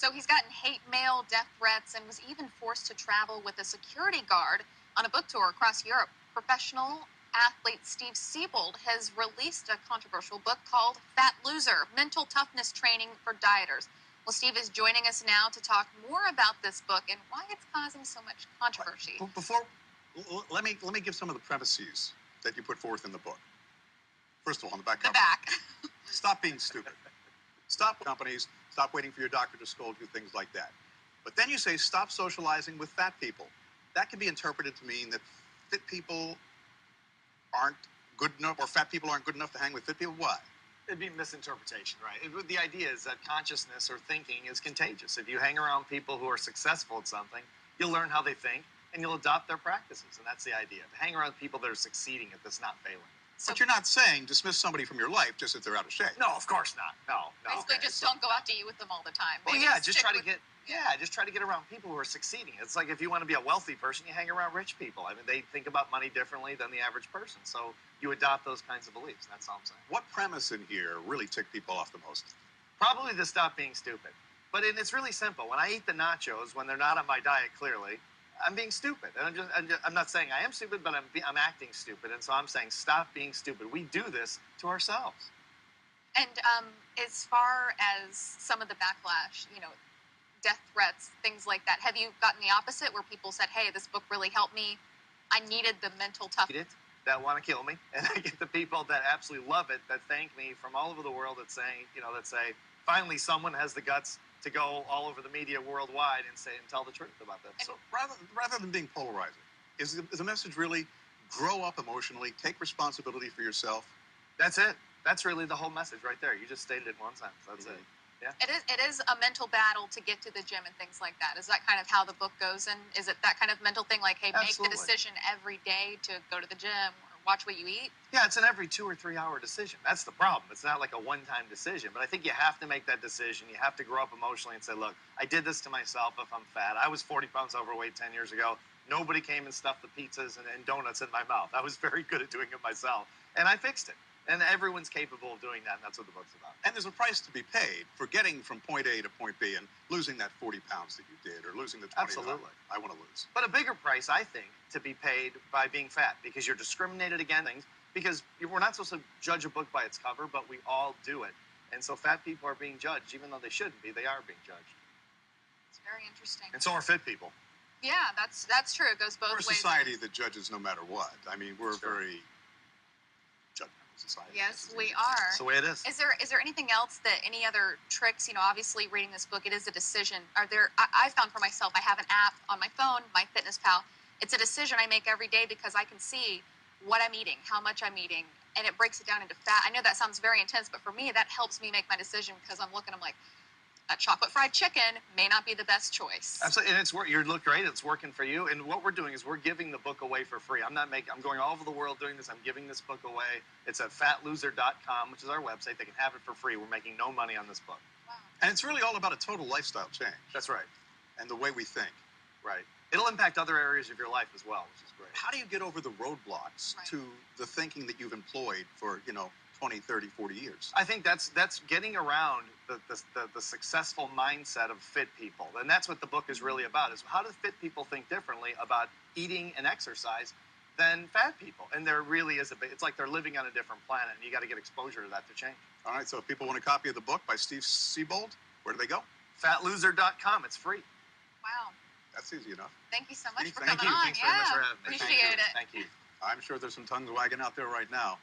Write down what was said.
So he's gotten hate mail, death threats, and was even forced to travel with a security guard on a book tour across Europe. Professional athlete Steve Siebold has released a controversial book called Fat Loser, Mental Toughness Training for Dieters. Well, Steve is joining us now to talk more about this book and why it's causing so much controversy. Let me give some of the premises that you put forth in the book. First of all, on the back The cover, back. stop being stupid. Stop companies, stop waiting for your doctor to scold you, things like that. But then you say stop socializing with fat people. That can be interpreted to mean that fit people aren't good enough, or fat people aren't good enough to hang with fit people. Why? It'd be misinterpretation, right? The idea is that consciousness or thinking is contagious. If you hang around people who are successful at something, you'll learn how they think and you'll adopt their practices. And that's the idea. To hang around people that are succeeding at this, not failing. But you're not saying dismiss somebody from your life just if they're out of shape. No, of course not. No. Basically, Okay. just don't go out to eat with them all the time. Well, Maybe yeah, just stick try to with- get just try to get around people who are succeeding. It's like if you want to be a wealthy person, you hang around rich people. I mean, they think about money differently than the average person. So you adopt those kinds of beliefs. That's all I'm saying. What premise in here really ticked people off the most? Probably to stop being stupid. But it's really simple. When I eat the nachos, when they're not on my diet, clearly, I'm being stupid. And I'm not saying I am stupid, but I'm acting stupid. And so I'm saying stop being stupid. We do this to ourselves. And as far as some of the backlash, death threats, things like that, have you gotten the opposite where people said, hey, this book really helped me. I needed the mental toughness. That want to kill me. And I get the people that absolutely love it, that thank me from all over the world that say, finally someone has the guts to go all over the media worldwide and tell the truth about that. So rather than being polarizing, is the message really grow up emotionally, take responsibility for yourself? That's it. That's really the whole message right there. You just stated it in one sentence. That's it. Yeah. It is a mental battle to get to the gym and things like that. Is that kind of how the book goes? And is it that kind of mental thing like, hey, Absolutely. make the decision every day to go to the gym or watch what you eat? Yeah, it's an every 2 or 3 hour decision. That's the problem. It's not like a one-time decision. But I think you have to make that decision. You have to grow up emotionally and say, look, I did this to myself if I'm fat. I was 40 pounds overweight 10 years ago. Nobody came and stuffed the pizzas and donuts in my mouth. I was very good at doing it myself. And I fixed it. And everyone's capable of doing that, and that's what the book's about. And there's a price to be paid for getting from point A to point B and losing that 40 pounds that you did, or losing the 20 Absolutely. that I want to lose. But a bigger price, I think, to be paid by being fat, because you're discriminated against things, because we're not supposed to judge a book by its cover, but we all do it. And so fat people are being judged, even though they shouldn't be, they are being judged. It's very interesting. And so are fit people. Yeah, that's true. It goes both ways. We're a society that judges no matter what. I mean, we're Sure. a very judgmental society. Yes, we are. That's the way it is. Is there anything else that any other tricks? Obviously reading this book, it is a decision. I found for myself, I have an app on my phone, My Fitness Pal. It's a decision I make every day because I can see what I'm eating, how much I'm eating, and it breaks it down into fat. I know that sounds very intense, but for me, that helps me make my decision because I'm like, that chocolate fried chicken may not be the best choice. Absolutely, and you look great. It's working for you. And what we're doing is we're giving the book away for free. I'm going all over the world doing this. I'm giving this book away. It's at fatloser.com, which is our website. They can have it for free. We're making no money on this book. Wow. And it's really all about a total lifestyle change. That's right. And the way we think. Right. It'll impact other areas of your life as well, which is great. How do you get over the roadblocks Right. to the thinking that you've employed for, 20, 30, 40 years? I think that's getting around the successful mindset of fit people. And that's what the book is really about, is how do fit people think differently about eating and exercise than fat people? And there really is it's like they're living on a different planet, and you got to get exposure to that to change. All right, so if people want a copy of the book by Steve Siebold, where do they go? Fatloser.com. It's free. Wow. That's easy enough. Thank you so much for Thank coming you. on. Thanks very much for having me. Appreciate it. Thank you. I'm sure there's some tongues wagging out there right now.